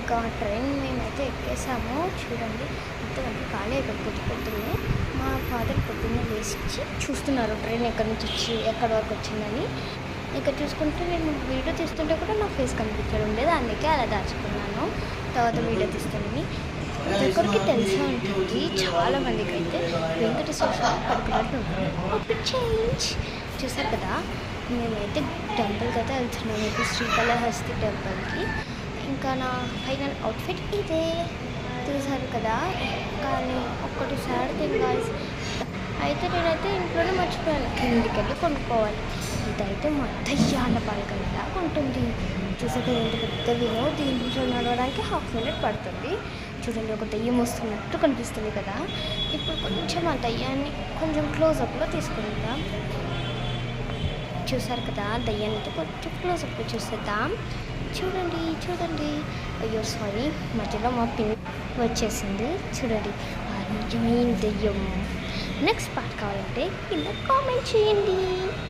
ఇంకా ట్రైన్ మేమైతే ఎక్కేసాము. చూడండి ఇంతవరకు ఖాళీ అయిపోయి పొద్దున్నే మా ఫాదర్ పొద్దున్నే లేచి చూస్తున్నారు ట్రైన్ ఎక్కడి నుంచి వచ్చి ఎక్కడి వరకు వచ్చిందని. ఇక్కడ చూసుకుంటే నేను వీడియో తీస్తుంటే కూడా నా ఫేస్ కనిపించడం లేదు, అందుకే అలా దాచుకున్నాను. తర్వాత వీడియో తీస్తానని ఒక్కొక్కరికి తెలిసే ఉంటుంది. చాలామందికి అయితే వెంకటేశ్వర స్వామి పడుకున్నట్టు ఉంటుంది. అప్పుడు చేంజ్ చూసారు కదా. మేమైతే టెంపుల్కి అయితే వెళ్తున్నాము, ఇప్పుడు శ్రీకాళహస్తి టెంపుల్కి. ఇంకా నా ఫైనల్ అవుట్ఫిట్ ఇదే చూసారు కదా. కానీ ఒక్కటి సాడ్ థింగ్ గాయ్స్, అయితే నేనైతే ఇంట్లోనే మర్చిపోయాను, కిందికి వెళ్ళి కొనుక్కోవాలి. ఇదైతే మా దయ్యాల పాలకల్లా ఉంటుంది. చూసాక ఎంత పెద్ద వినో, దీంట్లో నడవడానికి హాఫ్ మినిట్ పడుతుంది. చూడండి ఒక దయ్యం వస్తున్నట్టు కనిపిస్తుంది కదా. ఇప్పుడు కొంచెం ఆ దయ్యాన్ని కొంచెం క్లోజప్లో తీసుకుందాం. చూసారు కదా, దయ్యాన్ని కొంచెం క్లోజప్లో చూసేద్దాం. చూడండి చూడండి. అయ్యో సారీ, మధ్యలో మా పిన్ వచ్చేసింది. చూడండి ఆ నిజమైన దయ్యం. నెక్స్ట్ పార్ట్ కావాలంటే కింద కామెంట్ చేయండి.